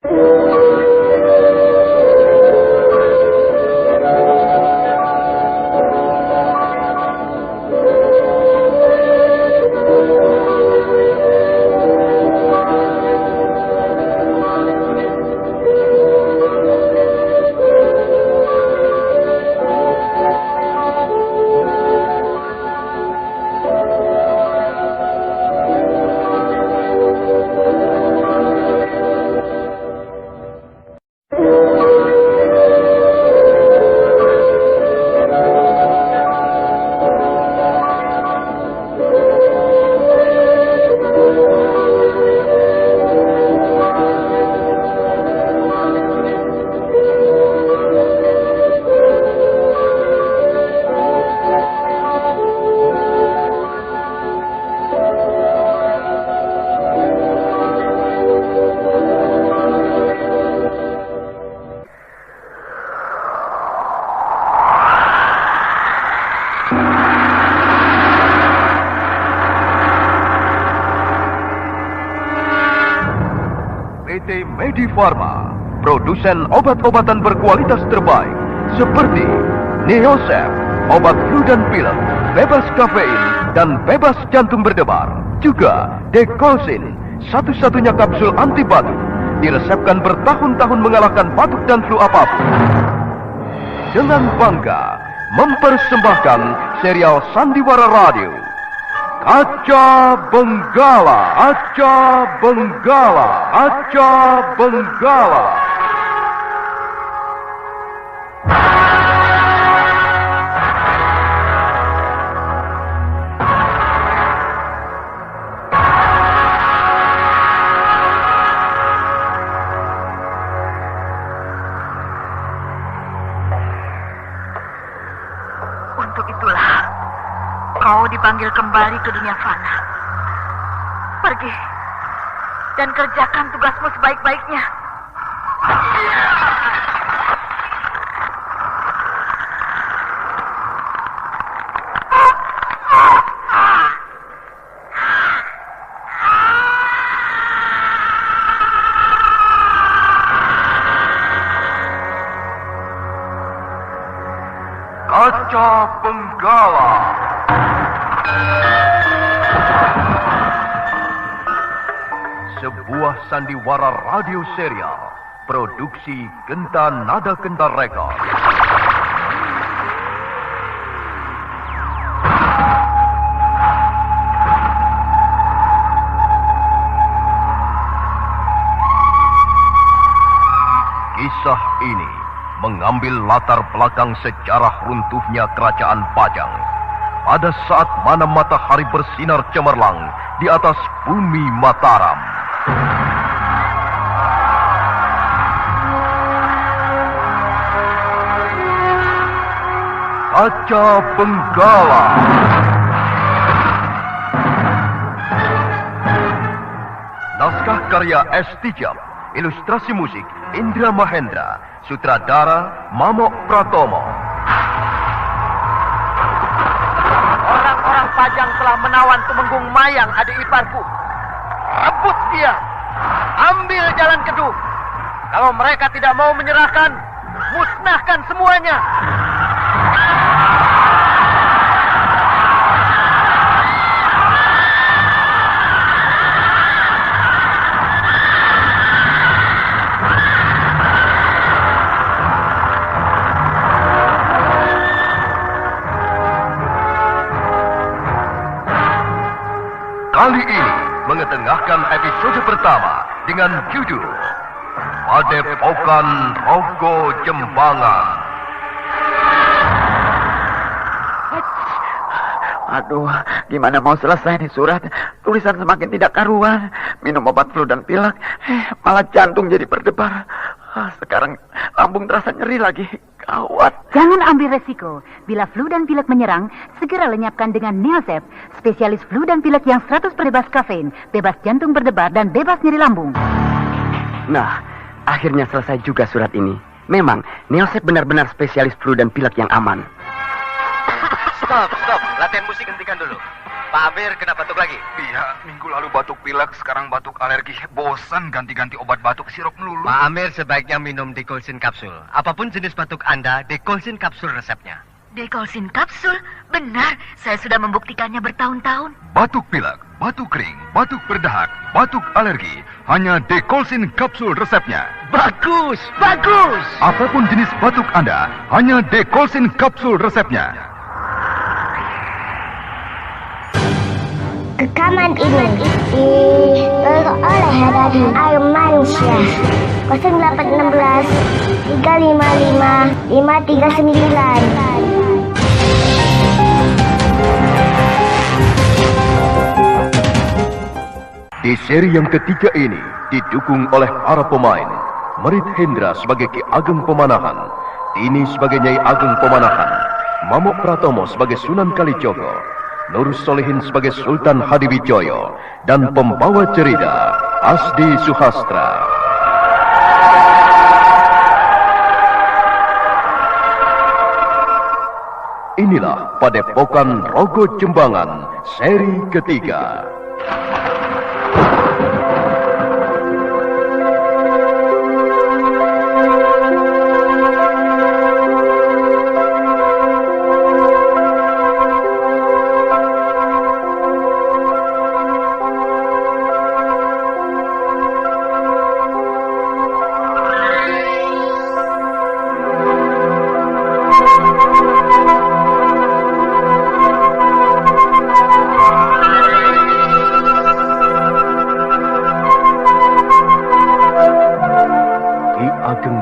PT Medifarma, produsen obat-obatan berkualitas terbaik seperti Neosep, obat flu dan pilek, bebas kafein dan bebas jantung berdebar. Juga Dekolsin, satu-satunya kapsul anti batuk, diresepkan bertahun-tahun mengalahkan batuk dan flu apapun. Dengan bangga mempersembahkan serial Sandiwara Radio, Kaca Benggala, Kaca Benggala, Kaca Benggala. Untuk itulah kau dipanggil kembali ke dunia fana. Pergi dan kerjakan tugasmu sebaik-baiknya. Kaca Benggala. Sebuah sandiwara radio serial, produksi Genta Nada Genta Record. Kisah ini mengambil latar belakang sejarah runtuhnya kerajaan Pajang pada saat mana matahari bersinar cemerlang di atas bumi Mataram. Kaca Benggala. Naskah karya S. Tijab, ilustrasi musik Indra Mahendra, sutradara Mamok Pratomo. Orang-orang Pajang telah menawan Tumenggung Mayang, adik iparku. Rebut dia, ambil jalan Keduh. Kalau mereka tidak mau menyerahkan, musnahkan semuanya. Kali ini mengetengahkan episode pertama dengan judul Padepokan Rogo Jembangan. Aduh, gimana mau selesai nih surat? Tulisan semakin tidak karuan. Minum obat flu dan pilek, malah jantung jadi berdebar. Sekarang lambung terasa nyeri lagi. Gawat. Jangan ambil resiko. Bila flu dan pilek menyerang, segera lenyapkan dengan Neosep, spesialis flu dan pilek yang 100% bebas kafein, bebas jantung berdebar, dan bebas nyeri lambung. Nah, akhirnya selesai juga surat ini. Memang, Neosep benar-benar spesialis flu dan pilek yang aman. Stop. Latihan musik hentikan dulu. Pak Amir kena batuk lagi? Iya, minggu lalu batuk pilek, sekarang batuk alergi. Bosan ganti-ganti obat batuk sirup melulu. Pak Amir sebaiknya minum Dekolsin kapsul. Apapun jenis batuk Anda, Dekolsin kapsul resepnya. Dekolsin kapsul? Benar, saya sudah membuktikannya bertahun-tahun. Batuk pilek, batuk kering, batuk berdahak, batuk alergi. Hanya Dekolsin kapsul resepnya. Bagus, bagus. Apapun jenis batuk Anda, hanya Dekolsin kapsul resepnya. Rekaman ini diperoleh dari Armansyah 0816 355 539. Di seri yang ketiga ini didukung oleh para pemain Merit Hendra sebagai Ki Ageng Pemanahan, Tini sebagai Nyai Ageng Pemanahan, Mamuk Pratomo sebagai Sunan Kalijogo, Nur Solehin sebagai Sultan Hadiwijoyo, dan pembawa cerita Asdi Suhastra. Inilah Padepokan Rogo Jembangan seri ketiga.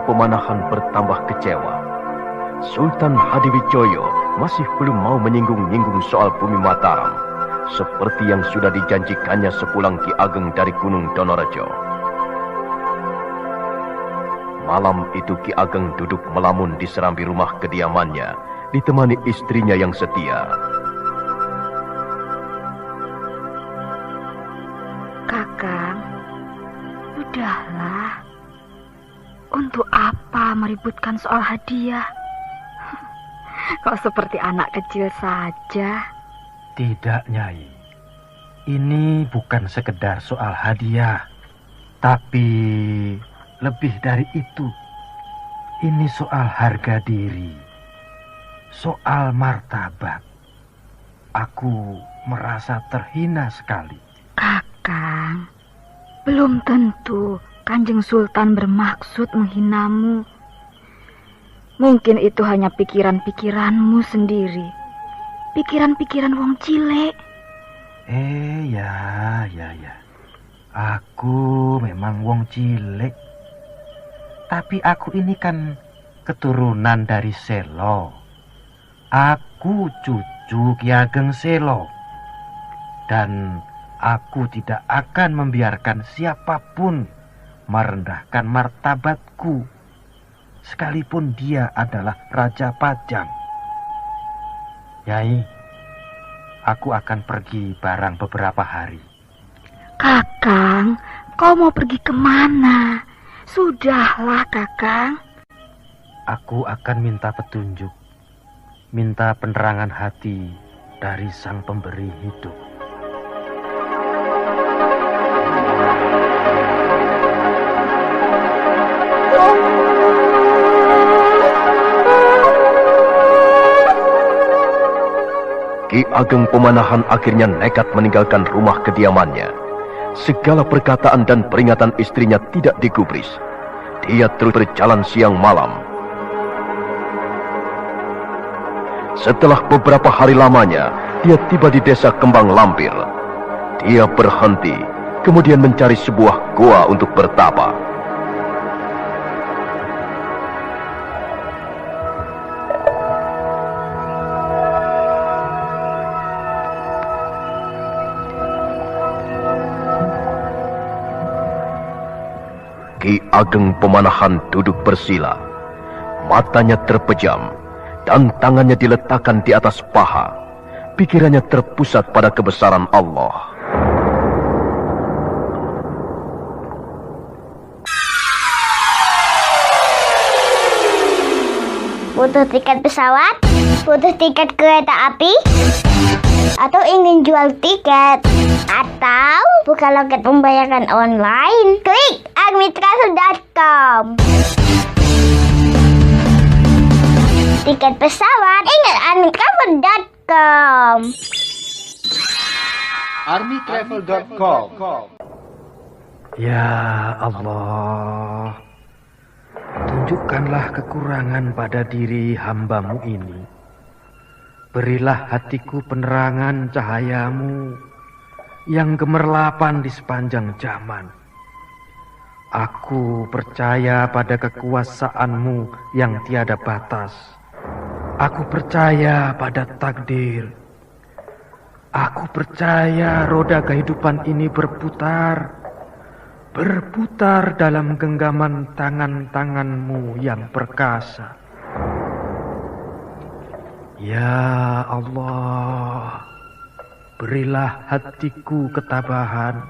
Pemanahan bertambah kecewa. Sultan Hadiwijoyo masih belum mau menyinggung-nyinggung soal bumi Mataram, seperti yang sudah dijanjikannya sepulang Ki Ageng dari Gunung Donorejo. Malam itu Ki Ageng duduk melamun di serambi rumah kediamannya, ditemani istrinya yang setia. Kakang, udahlah. Untuk apa meributkan soal hadiah? Kok seperti anak kecil saja? Tidak, Nyai. Ini bukan sekedar soal hadiah, tapi lebih dari itu. Ini soal harga diri, soal martabat. Aku merasa terhina sekali. Kakang, belum tentu Kanjeng Sultan bermaksud menghinamu. Mungkin itu hanya pikiran-pikiranmu sendiri. Pikiran-pikiran wong cilik. Ya. Aku memang wong cilik. Tapi aku ini kan keturunan dari Selo. Aku cucu Ki Ageng Selo. Dan aku tidak akan membiarkan siapapun merendahkan martabatku, sekalipun dia adalah Raja Pajang. Nyai, aku akan pergi barang beberapa hari. Kakang, kau mau pergi kemana? Sudahlah, Kakang. Aku akan minta petunjuk, minta penerangan hati dari Sang Pemberi Hidup. Ki Ageng Pemanahan akhirnya nekat meninggalkan rumah kediamannya. Segala perkataan dan peringatan istrinya tidak digubris. Dia terus berjalan siang malam. Setelah beberapa hari lamanya, dia tiba di desa Kembang Lampir. Dia berhenti, kemudian mencari sebuah goa untuk bertapa. Ki Ageng Pemanahan duduk bersila. Matanya terpejam dan tangannya diletakkan di atas paha. Pikirannya terpusat pada kebesaran Allah. Butuh tiket pesawat? Butuh tiket kereta api? Atau ingin jual tiket? Atau buka loket pembayaran online? Klik armytravel.com. Tiket pesawat, ingat armytravel.com. armytravel.com. Ya Allah, tunjukkanlah kekurangan pada diri hamba-Mu ini. Berilah hatiku penerangan cahayamu yang gemerlapan di sepanjang zaman. Aku percaya pada kekuasaan-Mu yang tiada batas. Aku percaya pada takdir. Aku percaya roda kehidupan ini berputar dalam genggaman tangan-tangan-Mu yang perkasa. Ya Allah, berilah hatiku ketabahan,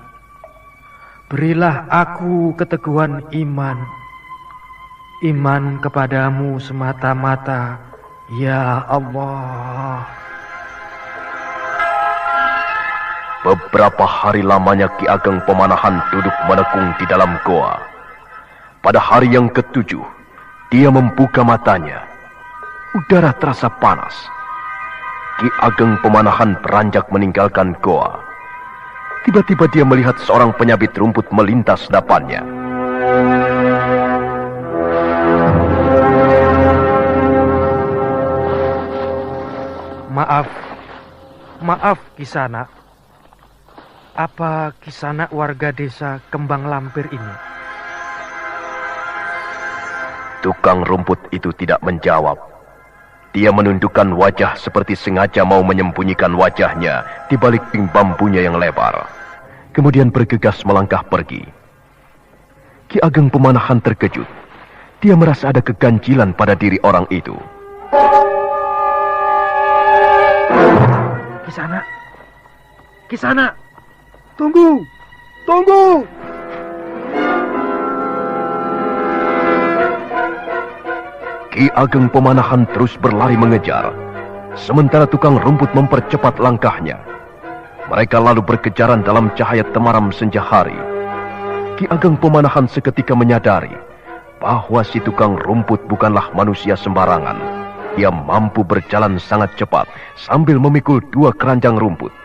berilah aku keteguhan iman kepadamu semata-mata, ya Allah. Beberapa hari lamanya Ki Ageng Pemanahan duduk menekung di dalam goa. Pada hari yang ke-7, dia membuka matanya. Udara terasa panas. Ki Ageng Pemanahan beranjak meninggalkan goa. Tiba-tiba dia melihat seorang penyabit rumput melintas depannya. Maaf Kisana. Apa Kisana warga desa Kembang Lampir ini? Tukang rumput itu tidak menjawab. Dia menundukkan wajah seperti sengaja mau menyembunyikan wajahnya di balik ping bambunya yang lebar. Kemudian bergegas melangkah pergi. Ki Ageng Pemanahan terkejut. Dia merasa ada keganjilan pada diri orang itu. Kisana, tunggu! Ki Ageng Pemanahan terus berlari mengejar, sementara tukang rumput mempercepat langkahnya. Mereka lalu berkejaran dalam cahaya temaram senja hari. Ki Ageng Pemanahan seketika menyadari bahwa si tukang rumput bukanlah manusia sembarangan. Dia mampu berjalan sangat cepat sambil memikul 2 keranjang rumput.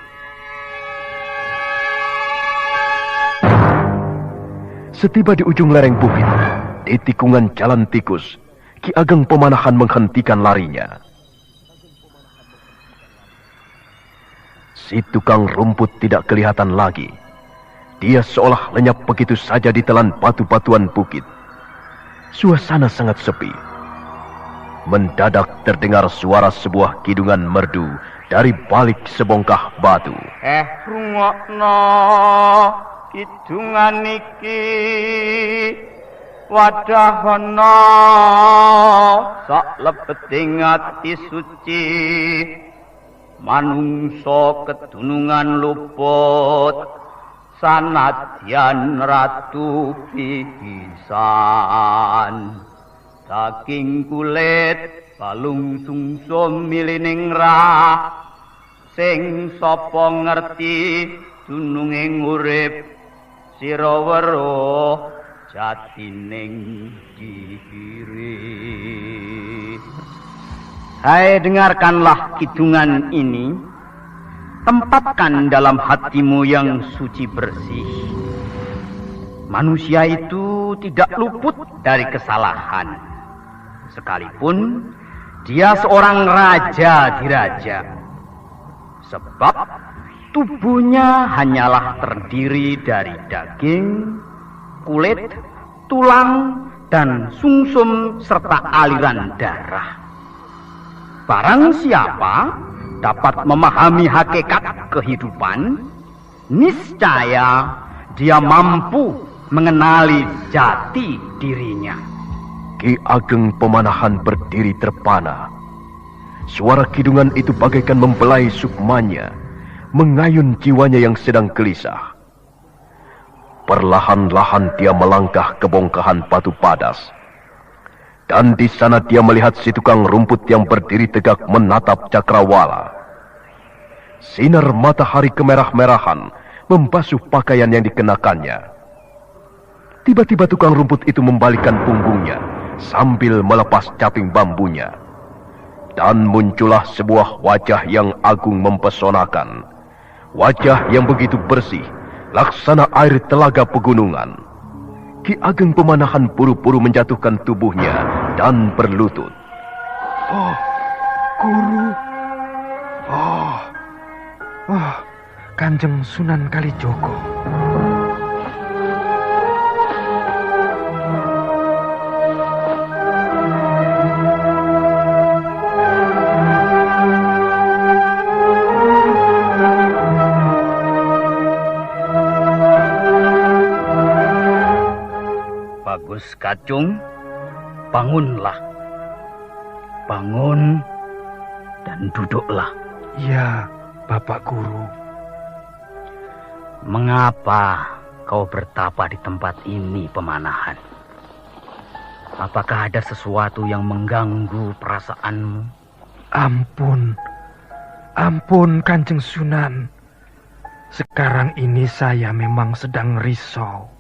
Setiba di ujung lereng bukit, di tikungan jalan tikus, Ki Ageng Pemanahan menghentikan larinya. Si tukang rumput tidak kelihatan lagi. Dia seolah lenyap begitu saja di telan batu-batuan bukit. Suasana sangat sepi. Mendadak terdengar suara sebuah kidungan merdu dari balik sebongkah batu. Rungokno kidungan iki. Wadahana sak lebeting ati suci, manungsa kedunungan luput, sanadyan ratu pisan. Saking kulit balung sungsum milining rah, sing sapa ngerti dununging urip sira weruh jatining diri. Hai, dengarkanlah kidungan ini. Tempatkan dalam hatimu yang suci bersih. Manusia itu tidak luput dari kesalahan. Sekalipun dia seorang raja diraja. Sebab tubuhnya hanyalah terdiri dari daging, kulit, tulang, dan sungsum serta aliran darah. Barang siapa dapat memahami hakikat kehidupan, niscaya dia mampu mengenali jati dirinya. Ki Ageng Pemanahan berdiri terpana. Suara kidungan itu bagaikan membelai sukmanya, mengayun jiwanya yang sedang gelisah. Perlahan-lahan dia melangkah ke bongkahan batu padas. Dan di sana dia melihat si tukang rumput yang berdiri tegak menatap Cakrawala. Sinar matahari kemerah-merahan membasuh pakaian yang dikenakannya. Tiba-tiba tukang rumput itu membalikkan punggungnya sambil melepas caping bambunya. Dan muncullah sebuah wajah yang agung mempesonakan. Wajah yang begitu bersih, laksana air telaga pegunungan. Ki Ageng Pemanahan buru-buru menjatuhkan tubuhnya dan berlutut. Oh, Guru. Kanjeng Sunan Kalijogo. Bagus Kacung, bangunlah. Bangun dan duduklah. Ya, Bapak Guru. Mengapa kau bertapa di tempat ini, Pemanahan? Apakah ada sesuatu yang mengganggu perasaanmu? Ampun Kanjeng Sunan. Sekarang ini saya memang sedang risau.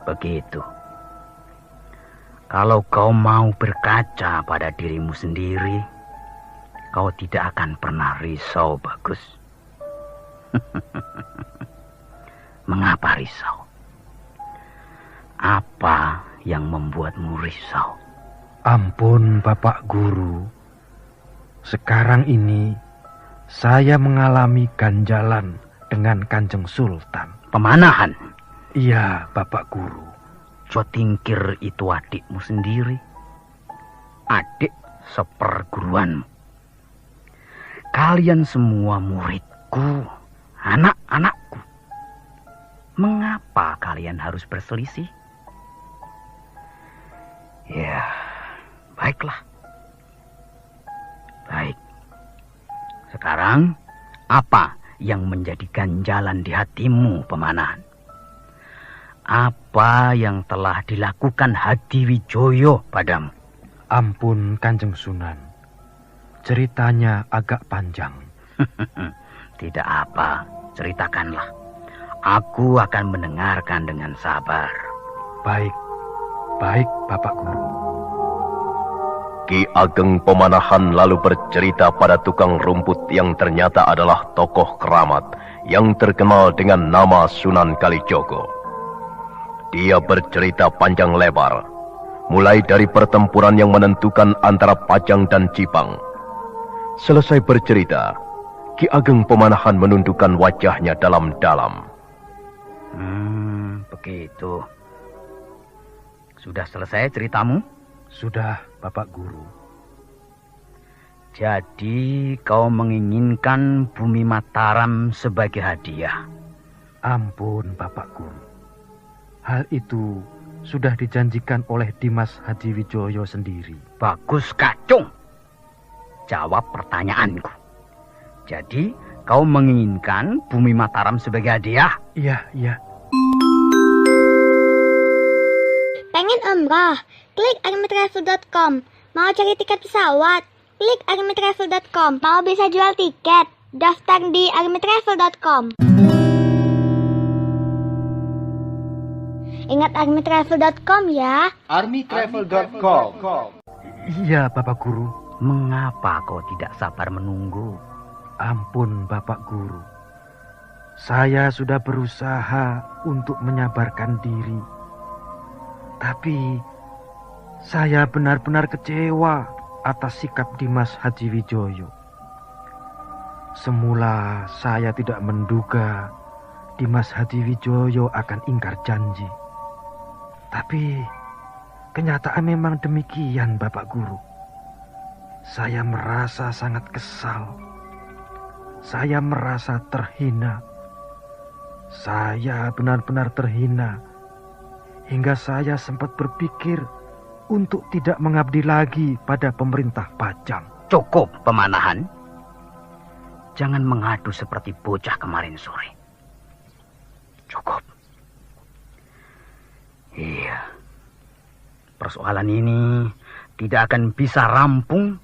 Begitu. Kalau kau mau berkaca pada dirimu sendiri, kau tidak akan pernah risau, Bagus. Mengapa risau? Apa yang membuatmu risau? Ampun Bapak Guru. Sekarang ini saya mengalami ganjalan dengan Kanjeng Sultan. Pemanahan? Iya Bapak Guru. Jotingkir itu adikmu sendiri. Adik seperguruanmu. Kalian semua muridku, anak-anakku. Mengapa kalian harus berselisih? Ya, baiklah. Baik. Sekarang, apa yang menjadi ganjalan di hatimu, Pemanahan? Apa yang telah dilakukan Hadiwijoyo padamu? Ampun Kanjeng Sunan. Ceritanya agak panjang. Tidak apa, ceritakanlah. Aku akan mendengarkan dengan sabar. Baik Bapak Guru. Ki Ageng Pemanahan lalu bercerita pada tukang rumput yang ternyata adalah tokoh keramat yang terkenal dengan nama Sunan Kalijogo. Dia bercerita panjang lebar, mulai dari pertempuran yang menentukan antara Pajang dan Cipang. Selesai bercerita, Ki Ageng Pemanahan menundukkan wajahnya dalam-dalam. Begitu. Sudah selesai ceritamu? Sudah, Bapak Guru. Jadi kau menginginkan bumi Mataram sebagai hadiah? Ampun, Bapak Guru. Hal itu sudah dijanjikan oleh Dimas Hadiwijoyo sendiri. Bagus Kacung. Jawab pertanyaanku. Jadi kau menginginkan bumi Mataram sebagai hadiah? Iya. Pengen umroh? Klik armytravel.com. Mau cari tiket pesawat? Klik armytravel.com. Mau bisa jual tiket? Daftar di armytravel.com. Ingat armytravel.com ya. armytravel.com. Iya, Bapak Guru. Mengapa kau tidak sabar menunggu? Ampun, Bapak Guru. Saya sudah berusaha untuk menyabarkan diri. Tapi saya benar-benar kecewa atas sikap Dimas Hadiwijoyo. Semula saya tidak menduga Dimas Hadiwijoyo akan ingkar janji. Tapi kenyataan memang demikian, Bapak Guru. Saya merasa sangat kesal. Saya merasa terhina. Saya benar-benar terhina. Hingga saya sempat berpikir untuk tidak mengabdi lagi pada pemerintah Pajang. Cukup, Pemanahan. Jangan mengadu seperti bocah kemarin sore. Cukup. Iya. Persoalan ini tidak akan bisa rampung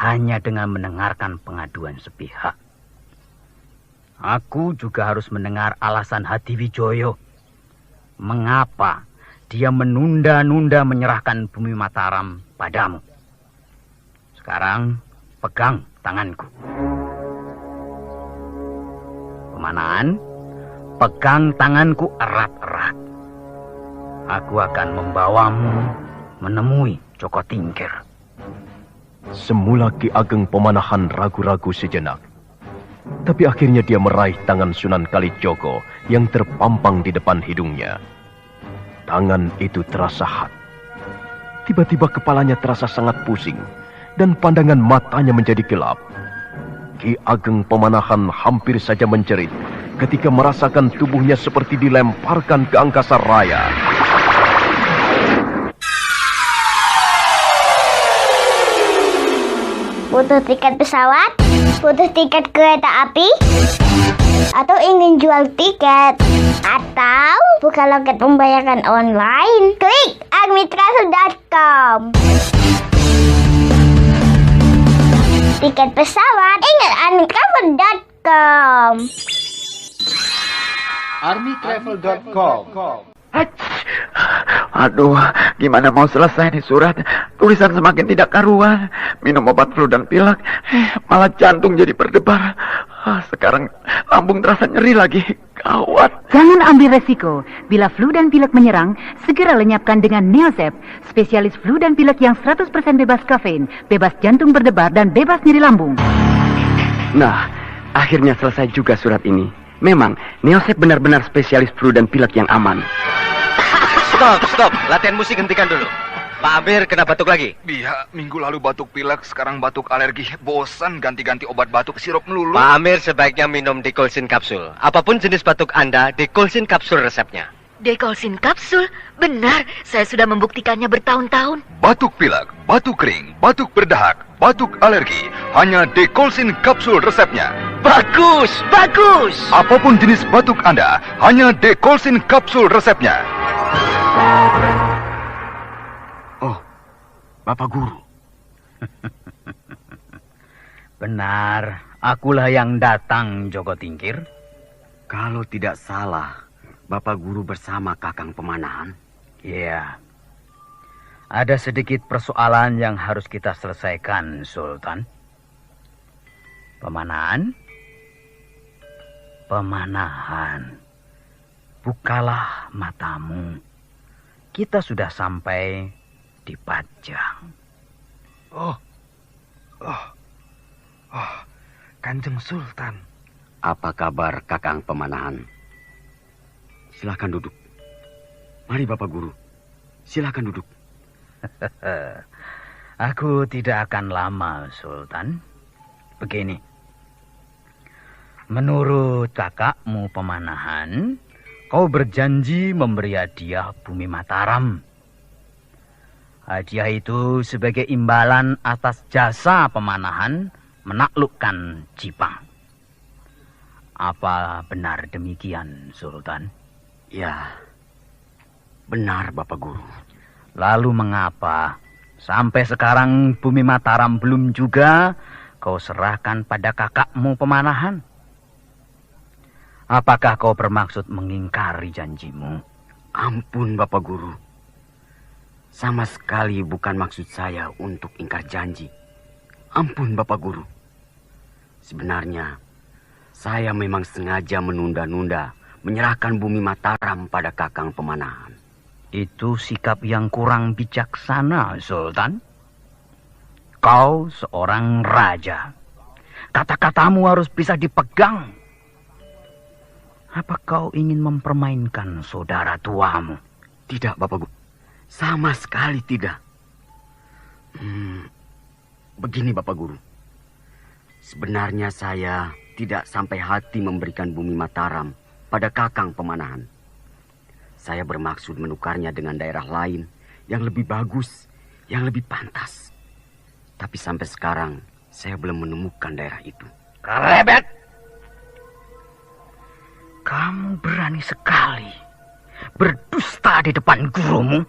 hanya dengan mendengarkan pengaduan sepihak. Aku juga harus mendengar alasan Hadiwijoyo. Mengapa dia menunda-nunda menyerahkan bumi Mataram padamu? Sekarang pegang tanganku. Pemanahan, pegang tanganku erat-erat. Aku akan membawamu menemui Joko Tingkir. Semula Ki Ageng Pemanahan ragu-ragu sejenak. Tapi akhirnya dia meraih tangan Sunan Kalijogo yang terpampang di depan hidungnya. Tangan itu terasa hangat. Tiba-tiba kepalanya terasa sangat pusing dan pandangan matanya menjadi gelap. Ki Ageng Pemanahan hampir saja menjerit ketika merasakan tubuhnya seperti dilemparkan ke angkasa raya. Butuh tiket pesawat? Butuh tiket kereta api? Atau ingin jual tiket? Atau buka loket pembayaran online? Klik armytravel.com. Tiket pesawat, ingat armytravel.com. armytravel.com. Aduh, gimana mau selesai nih surat? Tulisan semakin tidak karuan. Minum obat flu dan pilek, malah jantung jadi berdebar. Sekarang lambung terasa nyeri lagi. Gawat. Jangan ambil resiko. Bila flu dan pilek menyerang, segera lenyapkan dengan Neosep, spesialis flu dan pilek yang 100% bebas kafein, bebas jantung berdebar, dan bebas nyeri lambung. Nah, akhirnya selesai juga surat ini. Memang, Neosep benar-benar spesialis flu dan pilek yang aman. Stop. Latihan musik hentikan dulu. Pak Amir kena batuk lagi. Iya, minggu lalu batuk pilek, sekarang batuk alergi. Bosan ganti-ganti obat batuk sirup melulu. Pak Amir sebaiknya minum Dekolsin kapsul. Apapun jenis batuk Anda, Dekolsin kapsul resepnya. Dekolsin kapsul? Benar, saya sudah membuktikannya bertahun-tahun. Batuk pilek, batuk kering, batuk berdahak, batuk alergi. Hanya Dekolsin kapsul resepnya. Bagus. Apapun jenis batuk Anda, hanya Dekolsin kapsul resepnya. Oh, Bapak Guru. Benar, akulah yang datang, Joko Tingkir. Kalau tidak salah, Bapak Guru bersama Kakang Pemanahan. Iya. Ada sedikit persoalan yang harus kita selesaikan, Sultan. Pemanahan? Bukalah matamu. Kita sudah sampai di Pajang. Kanjeng Sultan. Apa kabar Kakang Pemanahan? Silakan duduk. Mari Bapak Guru. Silakan duduk. Aku tidak akan lama, Sultan. Begini. Menurut kakakmu Pemanahan, kau berjanji memberi hadiah bumi Mataram. Hadiah itu sebagai imbalan atas jasa Pemanahan menaklukkan Jipang. Apa benar demikian, Sultan? Ya, benar Bapak Guru. Lalu mengapa sampai sekarang bumi Mataram belum juga kau serahkan pada kakakmu Pemanahan? Apakah kau bermaksud mengingkari janjimu? Ampun Bapak Guru. Sama sekali bukan maksud saya untuk ingkar janji. Ampun Bapak Guru. Sebenarnya saya memang sengaja menunda-nunda menyerahkan bumi Mataram pada Kakang Pemanahan. Itu sikap yang kurang bijaksana, Sultan. Kau seorang raja. Kata-katamu harus bisa dipegang. Apa kau ingin mempermainkan saudara tuamu? Tidak, Bapak Guru. Sama sekali tidak. Begini, Bapak Guru. Sebenarnya saya tidak sampai hati memberikan bumi Mataram pada Kakang Pemanahan. Saya bermaksud menukarnya dengan daerah lain yang lebih bagus, yang lebih pantas. Tapi sampai sekarang saya belum menemukan daerah itu. Kerebet! Kamu berani sekali berdusta di depan gurumu.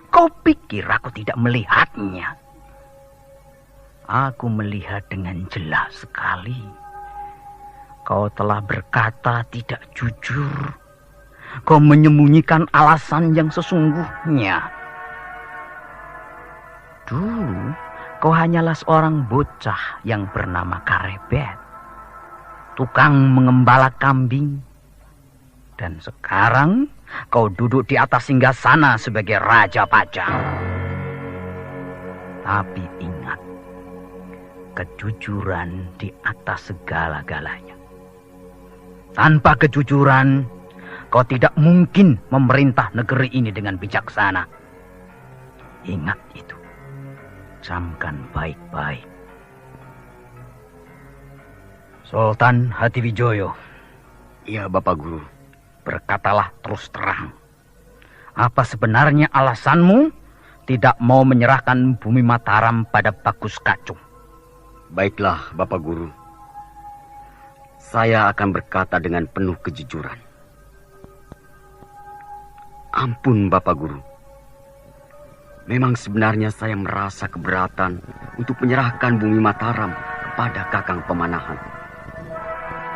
Kau pikir aku tidak melihatnya? Aku melihat dengan jelas sekali. Kau telah berkata tidak jujur. Kau menyembunyikan alasan yang sesungguhnya. Dulu, kau hanyalah seorang bocah yang bernama Karebet, tukang mengembala kambing. Dan sekarang, kau duduk di atas singgasana sebagai Raja Pajang. Tapi ingat, kejujuran di atas segala-galanya. Tanpa kejujuran, kau tidak mungkin memerintah negeri ini dengan bijaksana. Ingat itu. Camkan baik-baik. Sultan Hatiwijoyo. Iya, Bapak Guru. Berkatalah terus terang. Apa sebenarnya alasanmu tidak mau menyerahkan bumi Mataram pada Bagus Kacung? Baiklah, Bapak Guru. Saya akan berkata dengan penuh kejujuran. Ampun, Bapak Guru. Memang sebenarnya saya merasa keberatan untuk menyerahkan bumi Mataram kepada Kakang Pemanahan.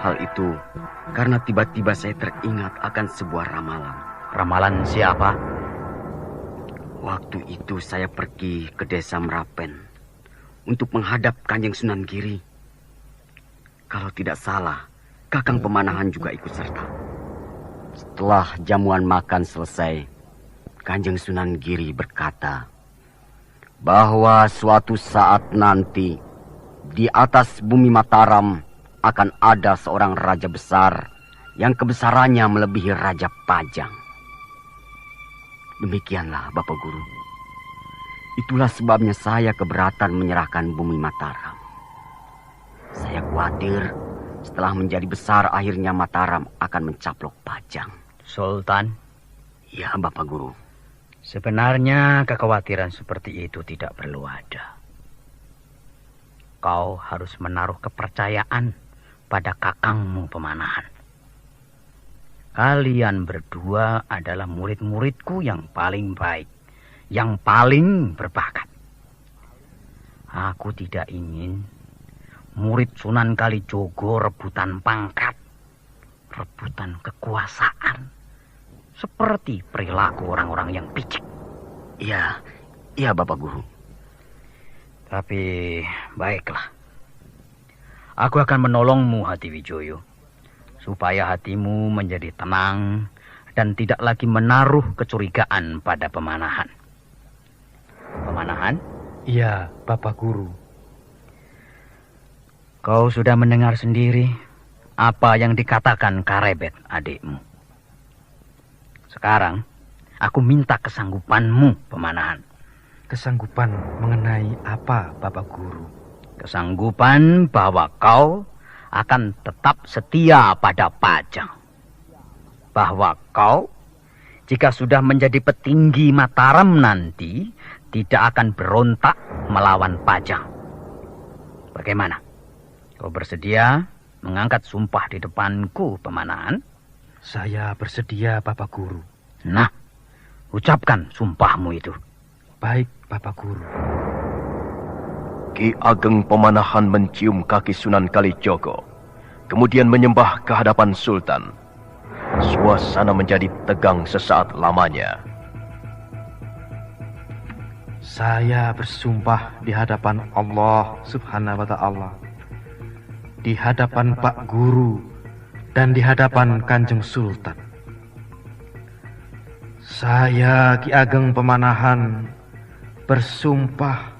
Hal itu karena tiba-tiba saya teringat akan sebuah ramalan. Ramalan siapa? Waktu itu saya pergi ke desa Merapen untuk menghadap Kanjeng Sunan Giri. Kalau tidak salah, Kakang Pemanahan juga ikut serta. Setelah jamuan makan selesai, Kanjeng Sunan Giri berkata bahwa suatu saat nanti di atas bumi Mataram akan ada seorang raja besar yang kebesarannya melebihi Raja Pajang. Demikianlah, Bapak Guru. Itulah sebabnya saya keberatan menyerahkan bumi Mataram. Saya khawatir setelah menjadi besar akhirnya Mataram akan mencaplok Pajang. Sultan? Ya, Bapak Guru. Sebenarnya kekhawatiran seperti itu tidak perlu ada. Kau harus menaruh kepercayaan pada kakangmu Pemanahan. Kalian berdua adalah murid-muridku yang paling baik, yang paling berbakat. Aku tidak ingin murid Sunan Kalijogo rebutan pangkat, rebutan kekuasaan, seperti perilaku orang-orang yang picik. Iya, Bapak Guru. Tapi baiklah. Aku akan menolongmu, Hatiwijoyo, supaya hatimu menjadi tenang dan tidak lagi menaruh kecurigaan pada Pemanahan. Pemanahan? Iya, Bapak Guru. Kau sudah mendengar sendiri apa yang dikatakan Karebet, adikmu. Sekarang, aku minta kesanggupanmu, Pemanahan. Kesanggupan mengenai apa, Bapak Guru? Kesanggupan bahwa kau akan tetap setia pada Pajang. Bahwa kau, jika sudah menjadi petinggi Mataram nanti, tidak akan berontak melawan Pajang. Bagaimana? Kau bersedia mengangkat sumpah di depanku, Pemanahan? Saya bersedia, Bapak Guru. Nah, ucapkan sumpahmu itu. Baik, Bapak Guru. Ki Ageng Pemanahan mencium kaki Sunan Kalijogo, kemudian menyembah ke hadapan Sultan. Suasana menjadi tegang sesaat lamanya. Saya bersumpah di hadapan Allah Subhanahu wa Ta'ala, di hadapan Pak Guru, dan di hadapan Kanjeng Sultan. Saya Ki Ageng Pemanahan bersumpah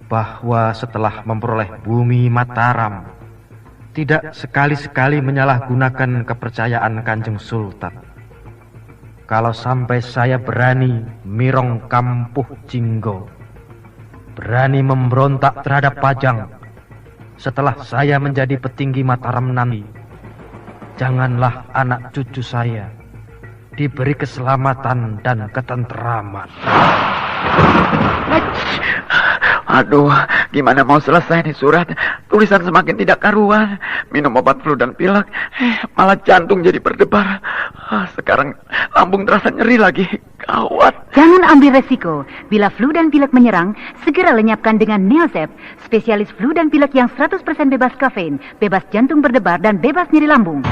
bahwa setelah memperoleh bumi Mataram, tidak sekali-sekali menyalahgunakan kepercayaan Kanjeng Sultan. Kalau sampai saya berani mirong kampuh Jinggo, berani memberontak terhadap Pajang setelah saya menjadi petinggi Mataram nanti, janganlah anak cucu saya diberi keselamatan dan ketentraman. Aduh, gimana mau selesai nih surat? Tulisan semakin tidak karuan. Minum obat flu dan pilek, malah jantung jadi berdebar. Sekarang lambung terasa nyeri lagi. Gawat. Jangan ambil resiko. Bila flu dan pilek menyerang, segera lenyapkan dengan Neosep, spesialis flu dan pilek yang 100% bebas kafein, bebas jantung berdebar, dan bebas nyeri lambung.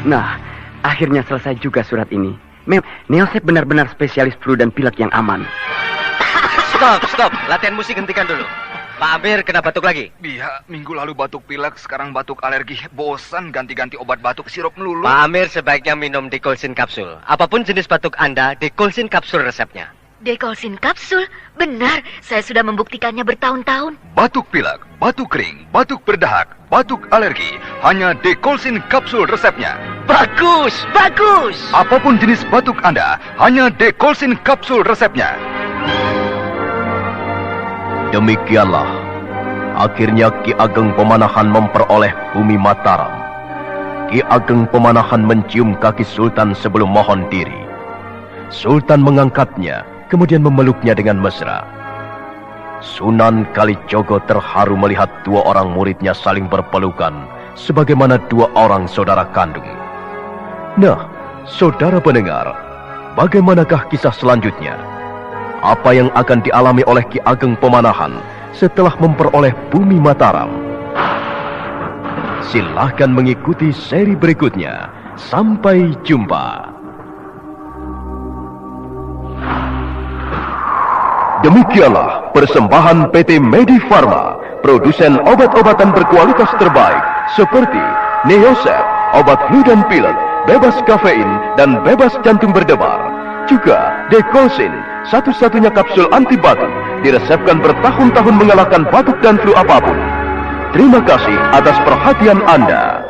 Nah, akhirnya selesai juga surat ini. Neosep benar-benar spesialis flu dan pilek yang aman. Stop. Latihan musik hentikan dulu. Pak Amir kena batuk lagi. Iya, minggu lalu batuk pilek, sekarang batuk alergi. Bosan ganti-ganti obat batuk sirup melulu. Pak Amir sebaiknya minum Dekolsin kapsul. Apapun jenis batuk Anda, Dekolsin kapsul resepnya. Dekolsin kapsul? Benar, saya sudah membuktikannya bertahun-tahun. Batuk pilek, batuk kering, batuk berdahak, batuk alergi. Hanya Dekolsin kapsul resepnya. Bagus. Apapun jenis batuk Anda, hanya Dekolsin kapsul resepnya. Demikianlah, akhirnya Ki Ageng Pemanahan memperoleh bumi Mataram. Ki Ageng Pemanahan mencium kaki Sultan sebelum mohon diri. Sultan mengangkatnya, kemudian memeluknya dengan mesra. Sunan Kalijogo terharu melihat dua orang muridnya saling berpelukan, sebagaimana dua orang saudara kandung. Nah, saudara pendengar, bagaimanakah kisah selanjutnya? Apa yang akan dialami oleh Ki Ageng Pemanahan setelah memperoleh bumi Mataram? Silahkan mengikuti seri berikutnya. Sampai jumpa. Demikianlah persembahan PT Medi Pharma, produsen obat-obatan berkualitas terbaik seperti Neosep, obat flu dan pilek, bebas kafein dan bebas jantung berdebar. Juga Dekolsin, satu-satunya kapsul anti batuk, diresepkan bertahun-tahun mengalahkan batuk dan flu apapun. Terima kasih atas perhatian Anda.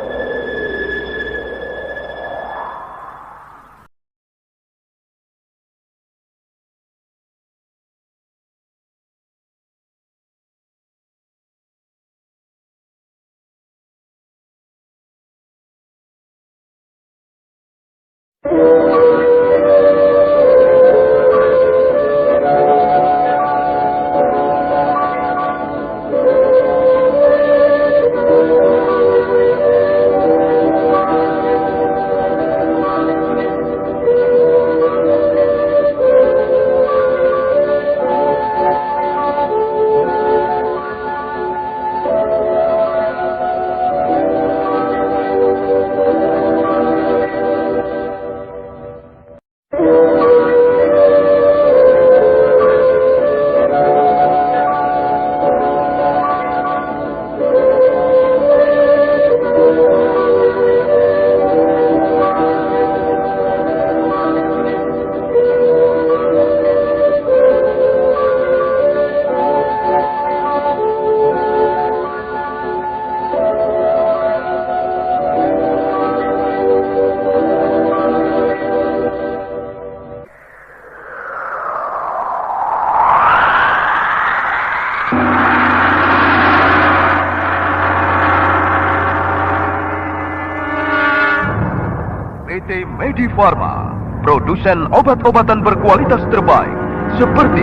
PT Medi Pharma, produsen obat-obatan berkualitas terbaik seperti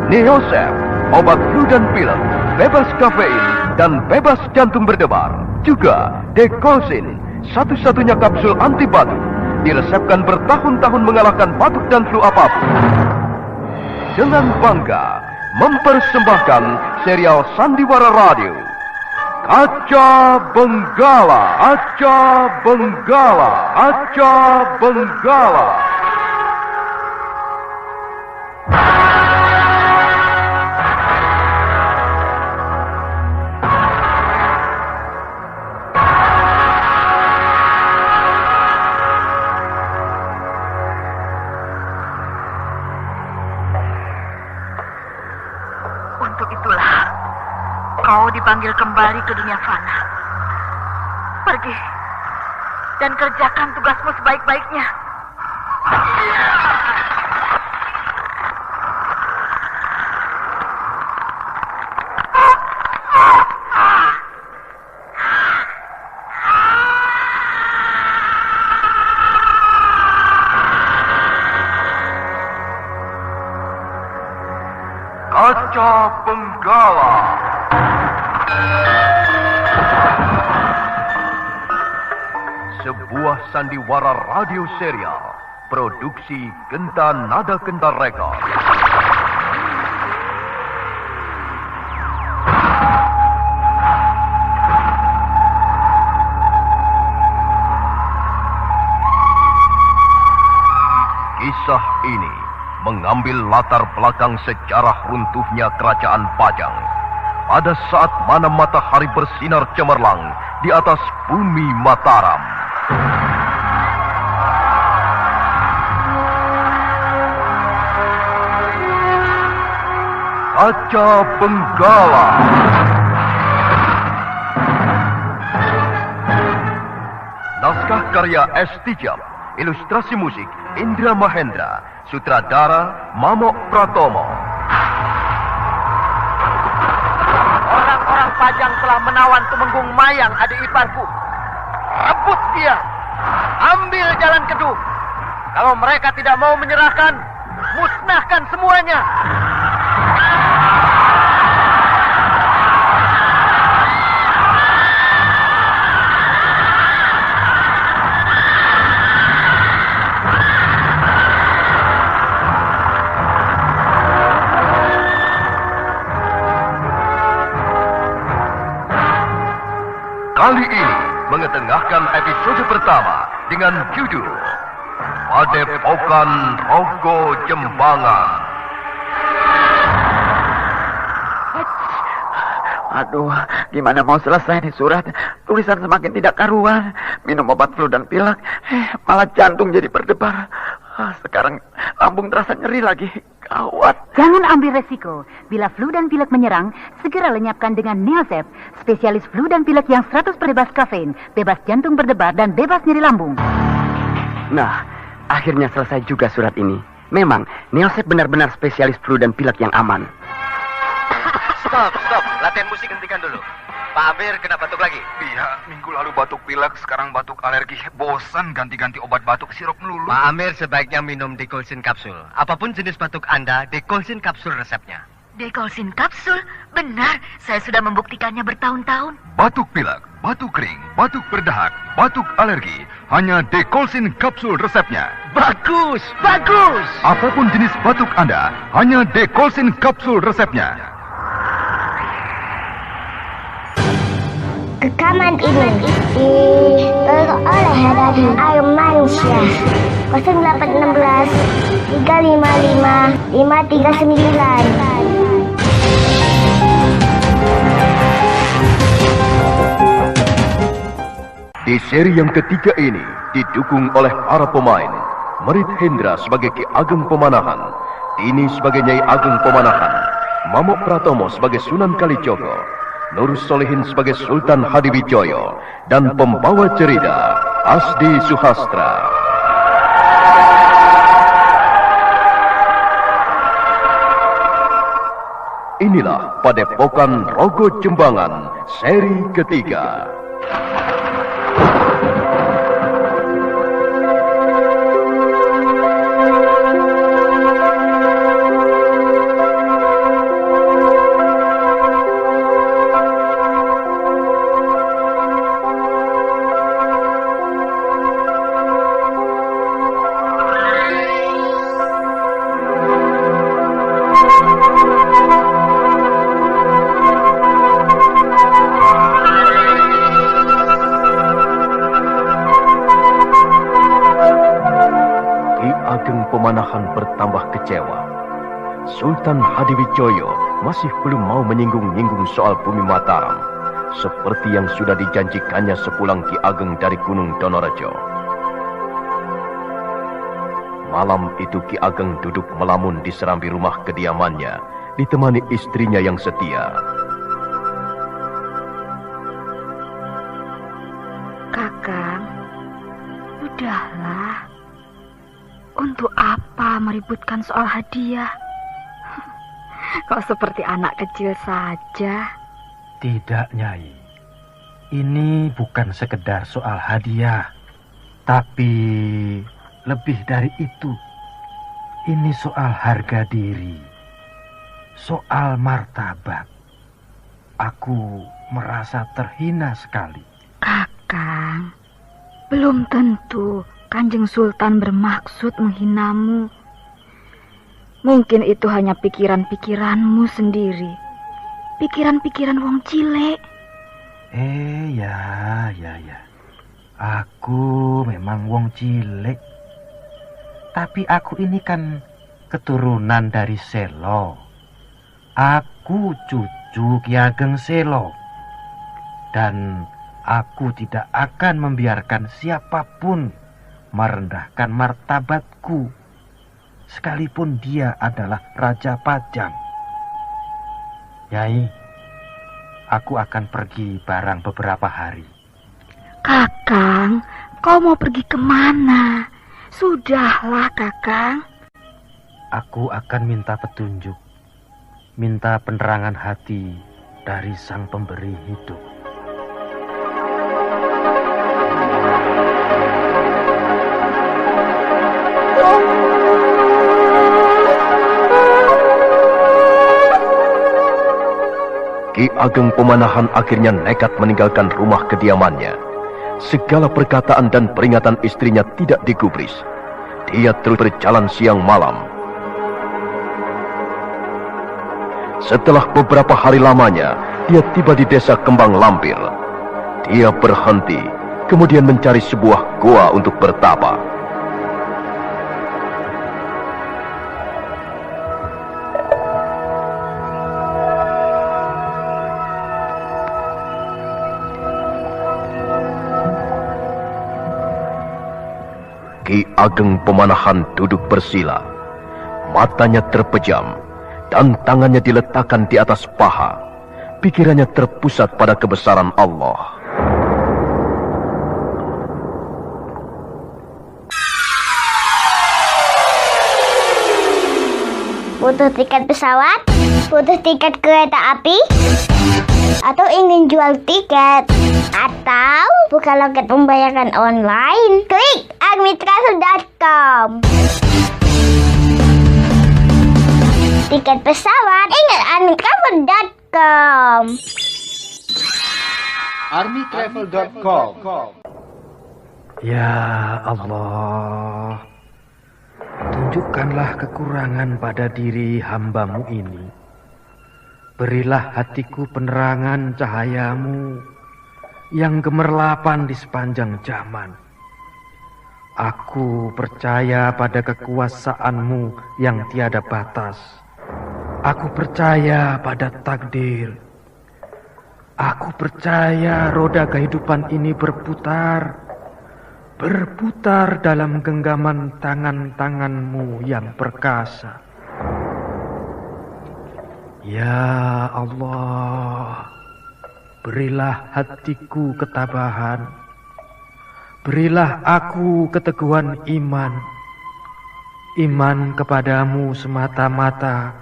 Neosep, obat flu dan pilek, bebas kafein dan bebas jantung berdebar. Juga Dekolsin, satu-satunya kapsul anti batuk, diresepkan bertahun-tahun mengalahkan batuk dan flu apapun. Dengan bangga mempersembahkan serial Sandiwara Radio, Kaca Benggala, Kaca Benggala, Kaca Benggala. Untuk itulah kau dipanggil kembali ke dunia fana. Pergi dan kerjakan tugasmu sebaik-baiknya. Kaca Benggala. Sebuah sandiwara radio serial Produksi Genta Nada Genta Rekor. Kisah ini mengambil latar belakang sejarah runtuhnya kerajaan Pajang pada saat mana matahari bersinar cemerlang di atas bumi Mataram. Kaca Benggala. Naskah karya S. Tijab, ilustrasi musik Indra Mahendra, sutradara Mamok Pratomo. Orang-orang Pajang telah menawan Tumenggung Mayang, adik iparku. Rebut dia. Ambil Jalan Kedung. Kalau mereka tidak mau menyerahkan, musnahkan semuanya. Kali ini mengetengahkan episode pertama dengan judul Padepokan Rogo Jembangan. Aduh, gimana mau selesai nih surat? Tulisan semakin tidak karuan. Minum obat flu dan pilek, malah jantung jadi berdebar. Sekarang lambung terasa nyeri lagi. Gawat. Jangan ambil resiko. Bila flu dan pilek menyerang, segera lenyapkan dengan Neosep, spesialis flu dan pilek yang 100% bebas kafein, bebas jantung berdebar, dan bebas nyeri lambung. Nah, akhirnya selesai juga surat ini. Memang, Neosep benar-benar spesialis flu dan pilek yang aman. Stop. Latihan musik hentikan dulu. Pak Amir kena batuk lagi. Iya, minggu lalu batuk pilek, sekarang batuk alergi. Bosan ganti-ganti obat batuk sirup melulu. Pak Amir sebaiknya minum Dekolsin kapsul. Apapun jenis batuk Anda, Dekolsin kapsul resepnya. Dekolsin kapsul? Benar, saya sudah membuktikannya bertahun-tahun. Batuk pilek, batuk kering, batuk berdahak, batuk alergi. Hanya Dekolsin kapsul resepnya. Bagus. Apapun jenis batuk Anda, hanya Dekolsin kapsul resepnya. Rekaman ini diperoleh dari Air Manusia 0816 355 539. Di seri yang ketiga ini didukung oleh para pemain Merit Hendra sebagai Ki Ageng Pemanahan, Tini sebagai Nyai Ageng Pemanahan, Mamok Pratomo sebagai Sunan Kalijogo, Nur Solihin sebagai Sultan Hadiwijoyo, dan pembawa cerita Asdi Suhastra. Inilah Padepokan Rogo Jembangan seri ketiga. Pemanahan bertambah kecewa. Sultan Hadiwijoyo masih belum mau menyinggung-nyinggung soal bumi Mataram, seperti yang sudah dijanjikannya sepulang Ki Ageng dari Gunung Donorejo. Malam itu Ki Ageng duduk melamun di serambi rumah kediamannya, ditemani istrinya yang setia. Kakang, udahlah. Untuk apa meributkan soal hadiah? Kok seperti anak kecil saja? Tidak, Nyai. Ini bukan sekedar soal hadiah, tapi lebih dari itu. Ini soal harga diri, soal martabat. Aku merasa terhina sekali. Kakang, belum tentu Kanjeng Sultan bermaksud menghinamu. Mungkin itu hanya pikiran-pikiranmu sendiri. Pikiran-pikiran wong cilik. Ya. Aku memang wong cilik. Tapi aku ini kan keturunan dari Selo. Aku cucu Ki Ageng Selo. Dan aku tidak akan membiarkan siapapun merendahkan martabatku, sekalipun dia adalah Raja Pajang. Nyai, aku akan pergi barang beberapa hari. Kakang, kau mau pergi kemana? Sudahlah, Kakang. Aku akan minta petunjuk, minta penerangan hati dari Sang Pemberi Hidup. Ki Ageng Pemanahan akhirnya nekat meninggalkan rumah kediamannya. Segala perkataan dan peringatan istrinya tidak digubris. Dia terus berjalan siang malam. Setelah beberapa hari lamanya, dia tiba di desa Kembang Lampir. Dia berhenti, kemudian mencari sebuah goa untuk bertapa. Ki Ageng Pemanahan duduk bersila, matanya terpejam, dan tangannya diletakkan di atas paha. Pikirannya terpusat pada kebesaran Allah. Butuh tiket pesawat? Butuh tiket kereta api? Atau ingin jual tiket? Atau buka loket pembayaran online? Klik armytravel.com. Tiket pesawat, ingat armytravel.com. armytravel.com. Ya Allah, tunjukkanlah kekurangan pada diri hamba-Mu ini. Berilah hatiku penerangan cahayamu yang gemerlapan di sepanjang zaman. Aku percaya pada kekuasaan-Mu yang tiada batas. Aku percaya pada takdir. Aku percaya roda kehidupan ini berputar dalam genggaman tangan-tangan-Mu yang perkasa. Ya Allah, berilah hatiku ketabahan, berilah aku keteguhan iman kepadamu semata-mata,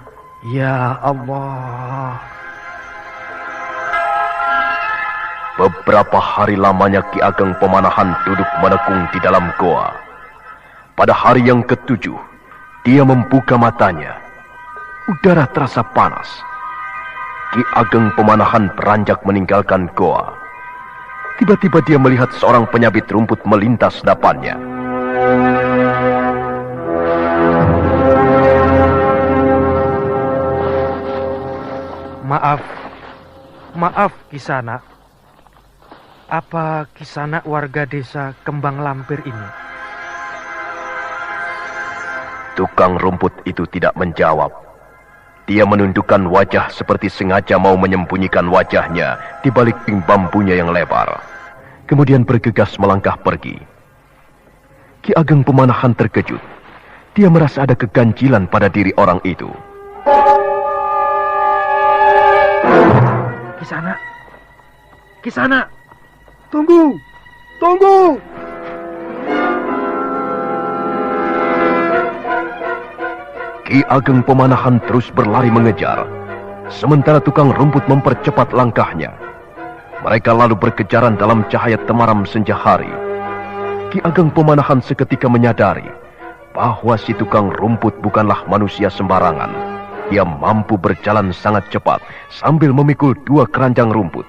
ya Allah. Beberapa hari lamanya Ki Ageng Pemanahan duduk menekung di dalam goa. Pada hari yang ketujuh, dia membuka matanya. Udara terasa panas. Ki Ageng Pemanahan beranjak meninggalkan goa. Tiba-tiba dia melihat seorang penyabit rumput melintas depannya. Maaf Kisana. Apa Kisana warga desa Kembang Lampir ini? Tukang rumput itu tidak menjawab. Dia menundukkan wajah seperti sengaja mau menyembunyikan wajahnya di balik ping bambunya yang lebar. Kemudian bergegas melangkah pergi. Ki Ageng Pemanahan terkejut. Dia merasa ada keganjilan pada diri orang itu. Kisana, tunggu. Ki Ageng Pemanahan terus berlari mengejar, sementara tukang rumput mempercepat langkahnya. Mereka lalu berkejaran dalam cahaya temaram senja hari. Ki Ageng Pemanahan seketika menyadari bahwa si tukang rumput bukanlah manusia sembarangan. Dia mampu berjalan sangat cepat sambil memikul 2 keranjang rumput.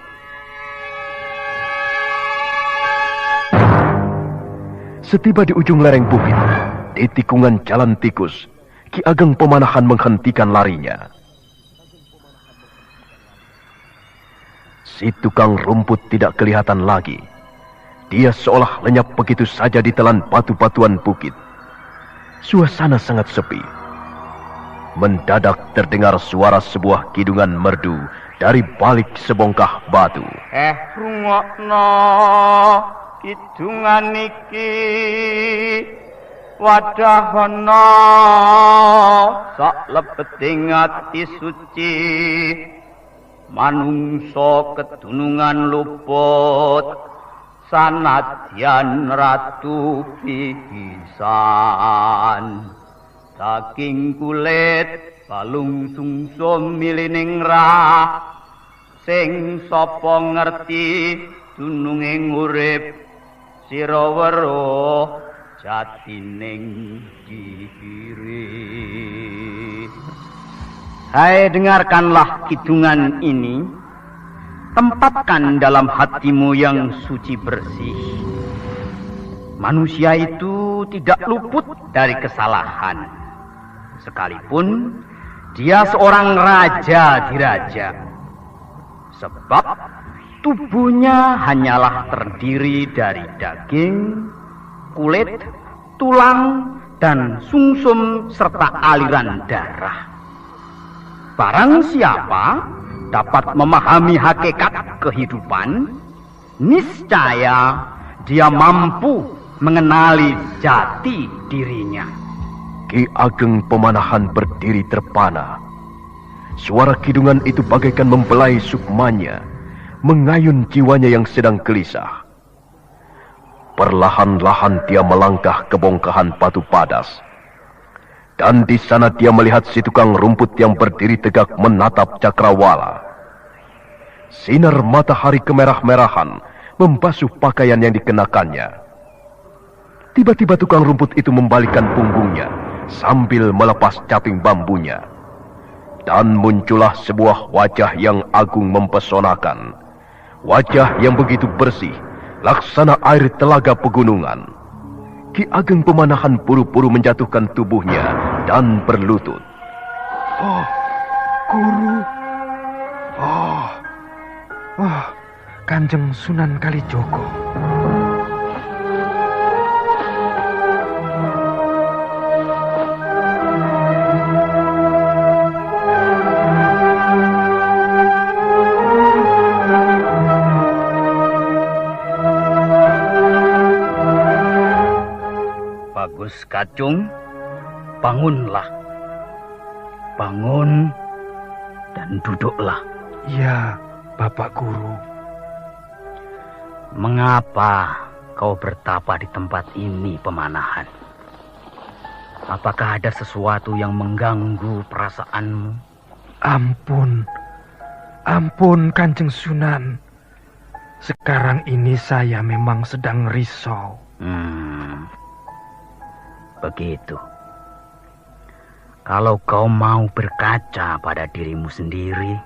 Setiba di ujung lereng bukit, di tikungan jalan tikus, Ki Ageng Pemanahan menghentikan larinya. Si tukang rumput tidak kelihatan lagi. Dia seolah lenyap begitu saja ditelan batu-batuan bukit. Suasana sangat sepi. Mendadak terdengar suara sebuah kidungan merdu dari balik sebongkah batu. Rungokno kidungan iki wadahana sak lebeting ati suci manungsa kedunungan luput sanadyan ratu pisan saking kulit balung sungsum milining rah sing sapa ngerti dununging urip sira weruh jatining diri. Hai, dengarkanlah kidungan ini, tempatkan dalam hatimu yang suci bersih. Manusia itu tidak luput dari kesalahan, sekalipun dia seorang raja diraja. Sebab tubuhnya hanyalah terdiri dari daging, kulit, tulang, dan sumsum serta aliran darah. Barang siapa dapat memahami hakikat kehidupan, niscaya dia mampu mengenali jati dirinya. Ki Ageng Pemanahan berdiri terpana. Suara kidungan itu bagaikan membelai sukmanya, mengayun jiwanya yang sedang gelisah. Perlahan-lahan dia melangkah ke bongkahan batu padas. Dan di sana dia melihat si tukang rumput yang berdiri tegak menatap cakrawala. Sinar matahari kemerah-merahan membasuh pakaian yang dikenakannya. Tiba-tiba tukang rumput itu membalikkan punggungnya sambil melepas caping bambunya. Dan muncullah sebuah wajah yang agung mempesonakan. Wajah yang begitu bersih, laksana air telaga pegunungan. Ki Ageng Pemanahan buru-buru menjatuhkan tubuhnya dan berlutut. Oh, Guru. Kanjeng Sunan Kalijogo. Bagus Kacung, bangunlah. Bangun dan duduklah. Ya, Bapak Guru. Mengapa kau bertapa di tempat ini, Pemanahan? Apakah ada sesuatu yang mengganggu perasaanmu? Ampun Kanjeng Sunan. Sekarang ini saya memang sedang risau. Begitu. Kalau kau mau berkaca pada dirimu sendiri,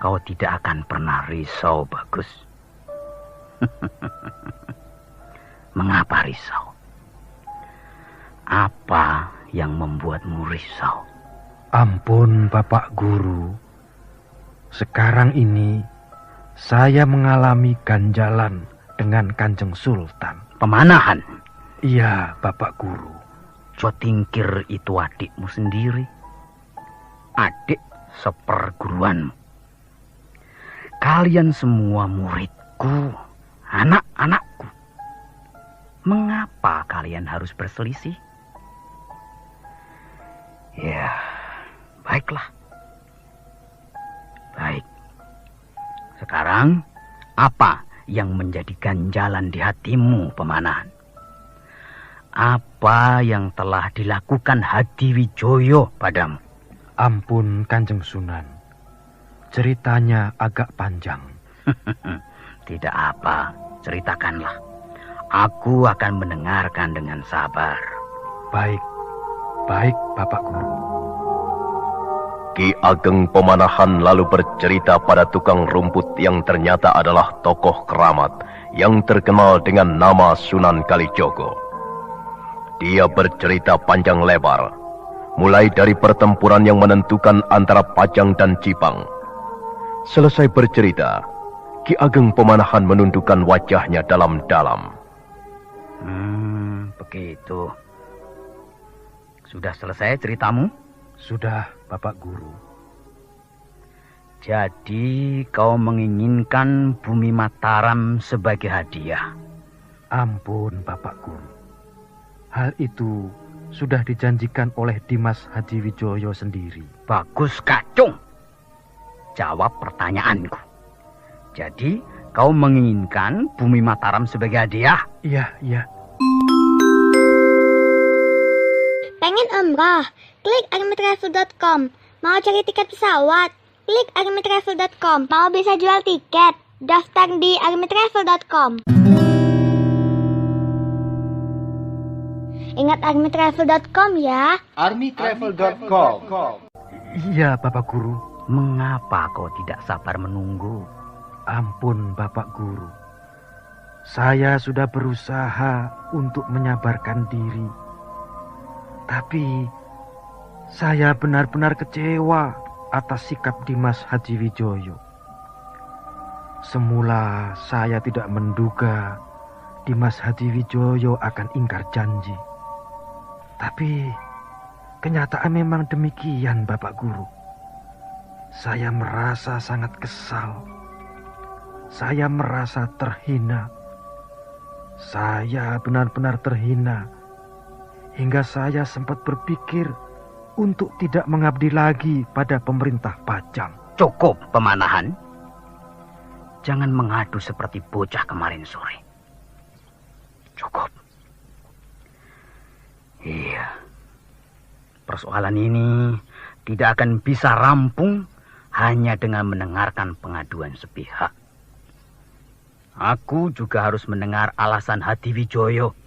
kau tidak akan pernah risau, Bagus. Mengapa risau? Apa yang membuatmu risau? Ampun Bapak Guru. Sekarang ini saya mengalami ganjalan dengan Kanjeng Sultan. Pemanahan? Iya, Bapak Guru. Jotingkir itu adikmu sendiri. Adik seperguruanmu. Kalian semua muridku, anak-anakku. Mengapa kalian harus berselisih? Ya, baiklah. Baik. Sekarang, apa yang menjadi ganjalan di hatimu, Pemanahan? Apa yang telah dilakukan Hadiwijoyo padamu? Ampun Kanjeng Sunan. Ceritanya agak panjang. Tidak apa, ceritakanlah. Aku akan mendengarkan dengan sabar. Baik, baik Bapak Guru. Ki Ageng Pemanahan lalu bercerita pada tukang rumput yang ternyata adalah tokoh keramat yang terkenal dengan nama Sunan Kalijogo. Dia bercerita panjang lebar, mulai dari pertempuran yang menentukan antara Pajang dan Cipang. Selesai bercerita, Ki Ageng Pemanahan menundukkan wajahnya dalam-dalam. Begitu. Sudah selesai ceritamu? Sudah, Bapak Guru. Jadi kau menginginkan bumi Mataram sebagai hadiah? Ampun, Bapak Guru. Hal itu sudah dijanjikan oleh Dimas Haji Wijoyo sendiri. Bagus, Kacung. Jawab pertanyaanku. Jadi kau menginginkan bumi Mataram sebagai hadiah? Iya. Pengen umrah? Klik armytravel.com. Mau cari tiket pesawat? Klik armytravel.com. Mau bisa jual tiket? Daftar di armytravel.com. Ingat armytravel.com ya. armytravel.com. Iya, Bapak Guru. Mengapa kau tidak sabar menunggu? Ampun, Bapak Guru. Saya sudah berusaha untuk menyabarkan diri. Tapi saya benar-benar kecewa atas sikap Dimas Haji Wijoyo. Semula saya tidak menduga Dimas Haji Wijoyo akan ingkar janji. Tapi kenyataan memang demikian, Bapak Guru. Saya merasa sangat kesal. Saya merasa terhina. Saya benar-benar terhina. Hingga saya sempat berpikir untuk tidak mengabdi lagi pada pemerintah Pajang. Cukup, Pemanahan. Jangan mengadu seperti bocah kemarin sore. Cukup. Iya. Persoalan ini tidak akan bisa rampung hanya dengan mendengarkan pengaduan sepihak. Aku juga harus mendengar alasan Hadi Wijoyo.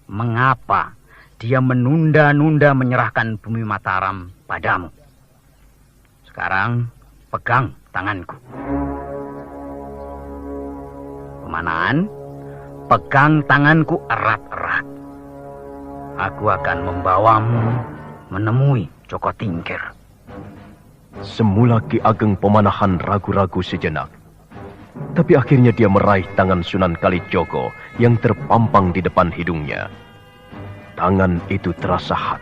Mengapa dia menunda-nunda menyerahkan bumi Mataram padamu? Sekarang pegang tanganku. Pemanahan, pegang tanganku erat-erat. Aku akan membawamu menemui Joko Tingkir. Semula Ki Ageng Pemanahan ragu-ragu sejenak. Tapi akhirnya dia meraih tangan Sunan Kalijogo yang terpampang di depan hidungnya. Tangan itu terasa hangat.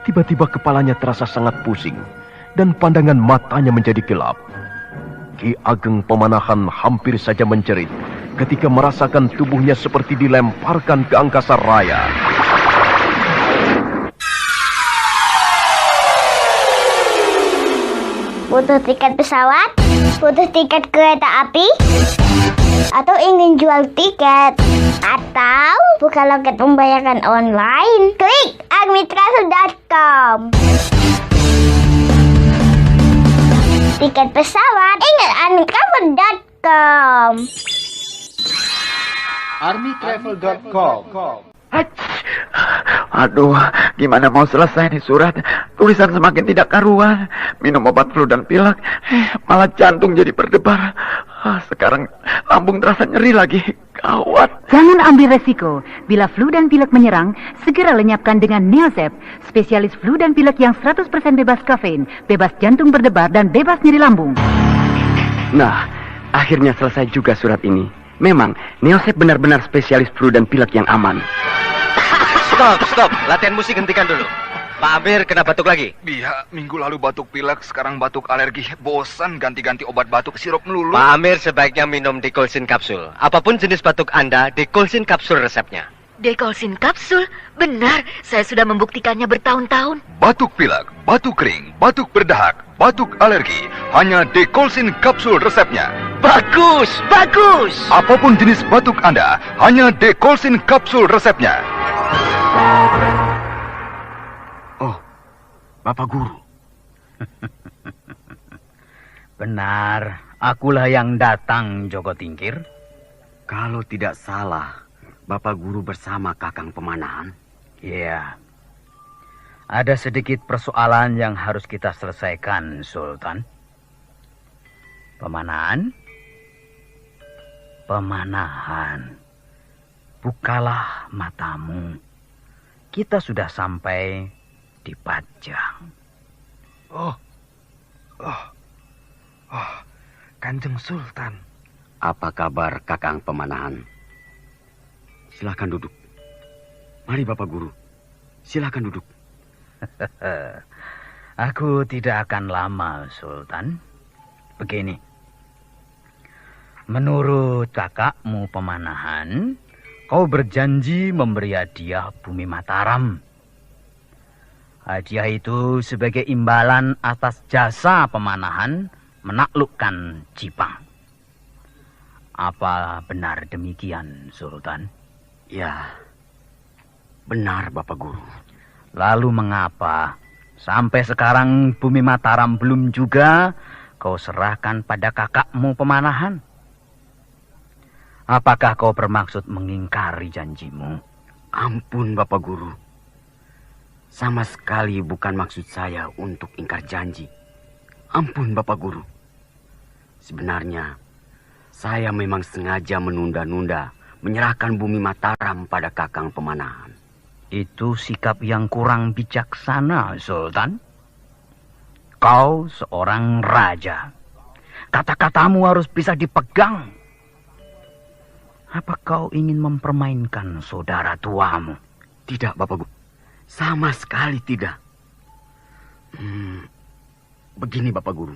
Tiba-tiba kepalanya terasa sangat pusing dan pandangan matanya menjadi gelap. Ki Ageng Pemanahan hampir saja menjerit ketika merasakan tubuhnya seperti dilemparkan ke angkasa raya. Butuh tiket pesawat? Butuh tiket kereta api? Atau ingin jual tiket? Atau buka loket pembayaran online? Klik armytravel.com. Tiket pesawat, ingat armytravel.com. armytravel.com. Aduh, gimana mau selesai nih surat? Tulisan semakin tidak karuan. Minum obat flu dan pilek, malah jantung jadi berdebar. Sekarang lambung terasa nyeri lagi. Gawat. Jangan ambil resiko. Bila flu dan pilek menyerang, segera lenyapkan dengan Neosep, spesialis flu dan pilek yang 100% bebas kafein, bebas jantung berdebar, dan bebas nyeri lambung. Nah, akhirnya selesai juga surat ini. Memang, Neosep benar-benar spesialis flu dan pilek yang aman. Stop. Latihan musik hentikan dulu. Pak Amir kena batuk lagi. Iya, minggu lalu batuk pilek, sekarang batuk alergi. Bosan ganti-ganti obat batuk sirup melulu. Pak Amir sebaiknya minum Dekolsin kapsul. Apapun jenis batuk Anda, Dekolsin kapsul resepnya. Dekolsin kapsul? Benar, saya sudah membuktikannya bertahun-tahun. Batuk pilek, batuk kering, batuk berdahak, batuk alergi. Hanya Dekolsin kapsul resepnya. Bagus. Apapun jenis batuk Anda, hanya Dekolsin kapsul resepnya. Oh, Bapak Guru. Benar, akulah yang datang, Joko Tingkir. Kalau tidak salah, Bapak Guru bersama Kakang Pemanahan. Iya. Ada sedikit persoalan yang harus kita selesaikan, Sultan. Pemanahan? Pemanahan. Bukalah matamu. Kita sudah sampai di Pajang. Kanjeng Sultan. Apa kabar Kakang Pemanahan? Silakan duduk. Mari Bapak Guru, silakan duduk. Aku tidak akan lama, Sultan. Begini. Menurut kakakmu Pemanahan, kau berjanji memberi hadiah bumi Mataram. Hadiah itu sebagai imbalan atas jasa Pemanahan menaklukkan Jipang. Apa benar demikian, Sultan? Ya, benar Bapak Guru. Lalu mengapa sampai sekarang bumi Mataram belum juga kau serahkan pada kakakmu Pemanahan? Apakah kau bermaksud mengingkari janjimu? Ampun Bapak Guru. Sama sekali bukan maksud saya untuk ingkar janji. Ampun Bapak Guru. Sebenarnya saya memang sengaja menunda-nunda menyerahkan bumi Mataram pada Kakang Pemanahan. Itu sikap yang kurang bijaksana, Sultan. Kau seorang raja. Kata-katamu harus bisa dipegang. Apa kau ingin mempermainkan saudara tuamu? Tidak, Bapak Guru. Sama sekali tidak. Begini, Bapak Guru.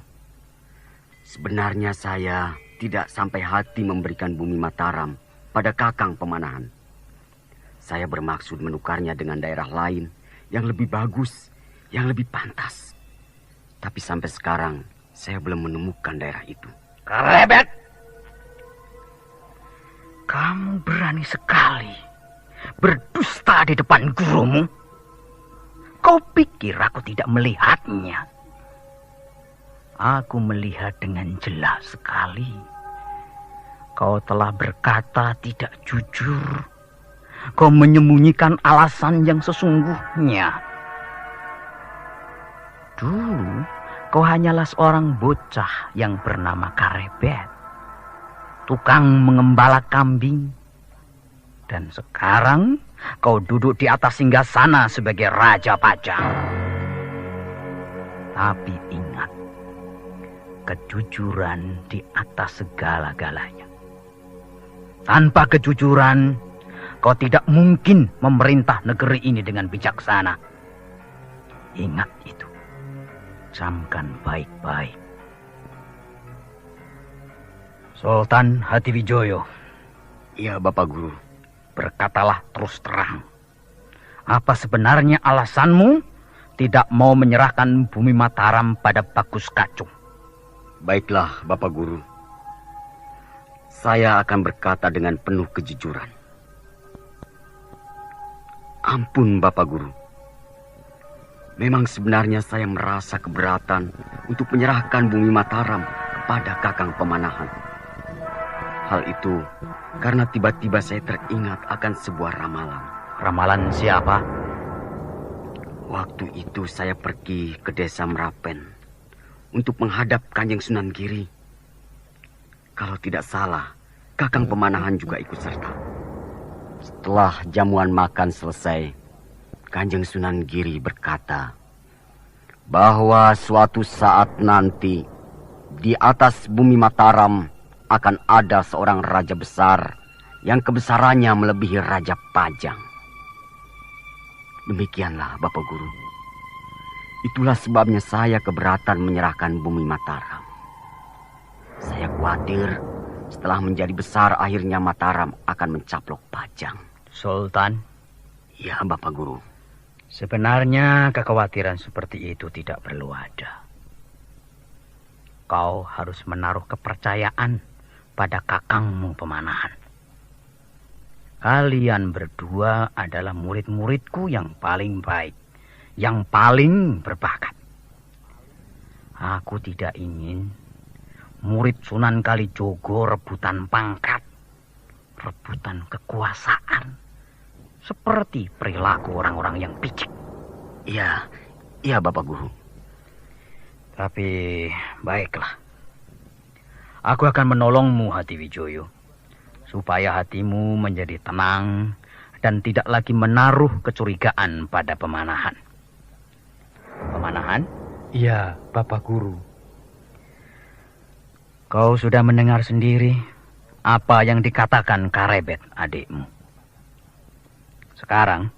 Sebenarnya saya tidak sampai hati memberikan bumi Mataram pada Kakang Pemanahan. Saya bermaksud menukarnya dengan daerah lain yang lebih bagus, yang lebih pantas. Tapi sampai sekarang saya belum menemukan daerah itu. Karebet! Kamu berani sekali berdusta di depan gurumu. Kau pikir aku tidak melihatnya? Aku melihat dengan jelas sekali. Kau telah berkata tidak jujur. Kau menyembunyikan alasan yang sesungguhnya. Dulu, kau hanyalah seorang bocah yang bernama Karebet. Tukang mengembala kambing. Dan sekarang, kau duduk di atas singgasana sebagai Raja Pajang. Tapi ingat, kejujuran di atas segala-galanya. Tanpa kejujuran, kau tidak mungkin memerintah negeri ini dengan bijaksana. Ingat itu. Camkan baik-baik. Sultan Hatiwijoyo. Iya, Bapak Guru. Berkatalah terus terang. Apa sebenarnya alasanmu tidak mau menyerahkan bumi Mataram pada Bagus Kacung? Baiklah, Bapak Guru. Saya akan berkata dengan penuh kejujuran. Ampun, Bapak Guru. Memang sebenarnya saya merasa keberatan untuk menyerahkan bumi Mataram kepada Kakang Pemanahan. Hal itu karena tiba-tiba saya teringat akan sebuah ramalan. Ramalan siapa? Waktu itu saya pergi ke desa Merapen untuk menghadap Kanjeng Sunan Giri. Kalau tidak salah, Kakang Pemanahan juga ikut serta. Setelah jamuan makan selesai, Kanjeng Sunan Giri berkata bahwa suatu saat nanti di atas bumi Mataram akan ada seorang raja besar yang kebesarannya melebihi Raja Pajang. Demikianlah, Bapak Guru. Itulah sebabnya saya keberatan menyerahkan bumi Mataram. Saya khawatir setelah menjadi besar akhirnya Mataram akan mencaplok Pajang. Sultan? Ya, Bapak Guru. Sebenarnya kekhawatiran seperti itu tidak perlu ada. Kau harus menaruh kepercayaan pada kakangmu Pemanahan. Kalian berdua adalah murid-muridku yang paling baik, yang paling berbakat. Aku tidak ingin murid Sunan Kalijogo rebutan pangkat, rebutan kekuasaan, seperti perilaku orang-orang yang picik. Iya Bapak Guru. Tapi baiklah. Aku akan menolongmu, Hatiwijoyo, supaya hatimu menjadi tenang dan tidak lagi menaruh kecurigaan pada Pemanahan. Pemanahan? Iya, Bapak Guru. Kau sudah mendengar sendiri apa yang dikatakan Karebet, adikmu. Sekarang,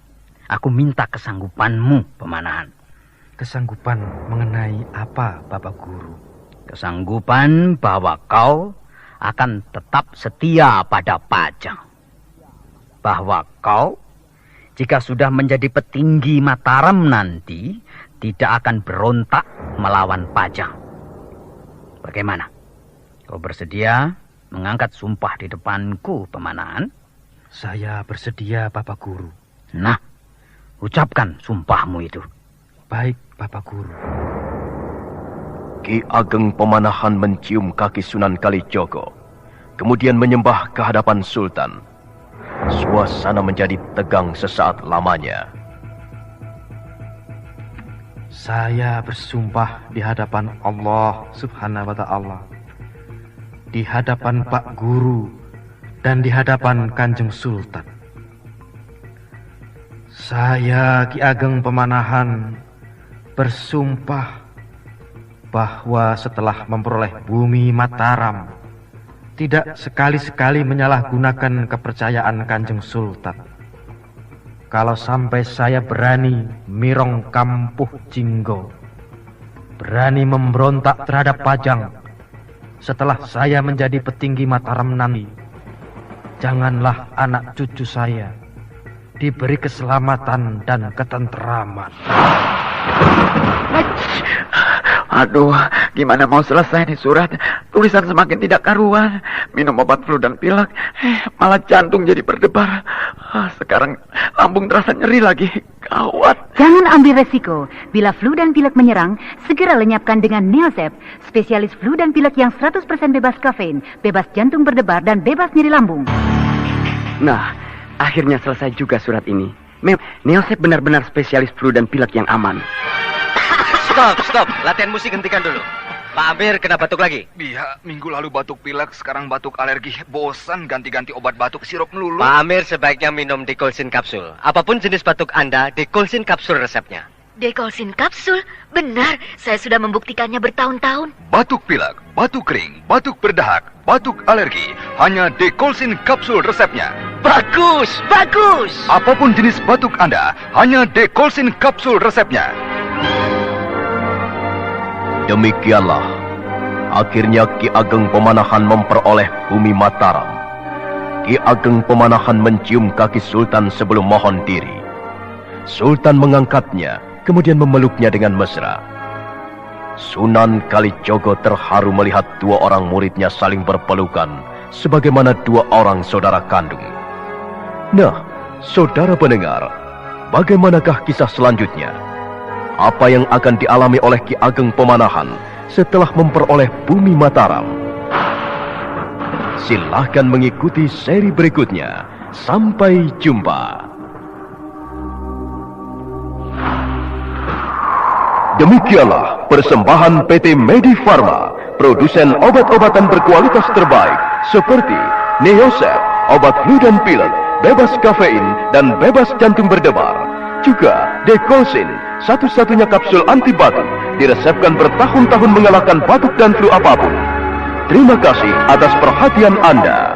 aku minta kesanggupanmu, Pemanahan. Kesanggupan mengenai apa, Bapak Guru? Kesanggupan bahwa kau akan tetap setia pada Pajang. Bahwa kau, jika sudah menjadi petinggi Mataram nanti, tidak akan berontak melawan Pajang. Bagaimana? Kau bersedia mengangkat sumpah di depanku, Pemanahan? Saya bersedia, Bapak Guru. Nah, ucapkan sumpahmu itu. Baik, Bapak Guru. Ki Ageng Pemanahan mencium kaki Sunan Kalijogo, kemudian menyembah ke hadapan Sultan. Suasana menjadi tegang sesaat lamanya. Saya bersumpah di hadapan Allah Subhanahu wa Ta'ala, di hadapan Pak Guru, dan di hadapan Kanjeng Sultan. Saya Ki Ageng Pemanahan bersumpah bahwa setelah memperoleh bumi Mataram, tidak sekali-sekali menyalahgunakan kepercayaan Kanjeng Sultan. Kalau sampai saya berani mirong Kampuh Jinggo, berani memberontak terhadap Pajang setelah saya menjadi petinggi Mataram nanti, janganlah anak cucu saya diberi keselamatan dan ketentraman. Aduh, gimana mau selesai nih surat? Tulisan semakin tidak karuan. Minum obat flu dan pilek, malah jantung jadi berdebar. Sekarang lambung terasa nyeri lagi. Gawat. Jangan ambil resiko. Bila flu dan pilek menyerang, segera lenyapkan dengan Neosep, spesialis flu dan pilek yang 100% bebas kafein, bebas jantung berdebar, dan bebas nyeri lambung. Nah, akhirnya selesai juga surat ini. Neosep benar-benar spesialis flu dan pilek yang aman. Stop. Latihan musik hentikan dulu. Pak Amir kena batuk lagi. Iya, minggu lalu batuk pilek, sekarang batuk alergi. Bosan ganti-ganti obat batuk sirup melulu. Pak Amir sebaiknya minum Dekolsin kapsul. Apapun jenis batuk Anda, Dekolsin kapsul resepnya. Dekolsin kapsul? Benar, saya sudah membuktikannya bertahun-tahun. Batuk pilek, batuk kering, batuk berdahak, batuk alergi, hanya Dekolsin kapsul resepnya. Bagus. Apapun jenis batuk Anda, hanya Dekolsin kapsul resepnya. Demikianlah, akhirnya Ki Ageng Pemanahan memperoleh bumi Mataram. Ki Ageng Pemanahan mencium kaki Sultan sebelum mohon diri. Sultan mengangkatnya, kemudian memeluknya dengan mesra. Sunan Kalijogo terharu melihat dua orang muridnya saling berpelukan, sebagaimana dua orang saudara kandung. Nah, saudara pendengar, bagaimanakah kisah selanjutnya? Apa yang akan dialami oleh Ki Ageng Pemanahan setelah memperoleh bumi Mataram? Silahkan mengikuti seri berikutnya. Sampai jumpa. Demikianlah persembahan PT Medifarma, produsen obat-obatan berkualitas terbaik seperti Neosep, obat flu dan pilek, bebas kafein dan bebas jantung berdebar. Juga Dekolsin, satu-satunya kapsul anti batuk, diresepkan bertahun-tahun mengalahkan batuk dan flu apapun. Terima kasih atas perhatian Anda.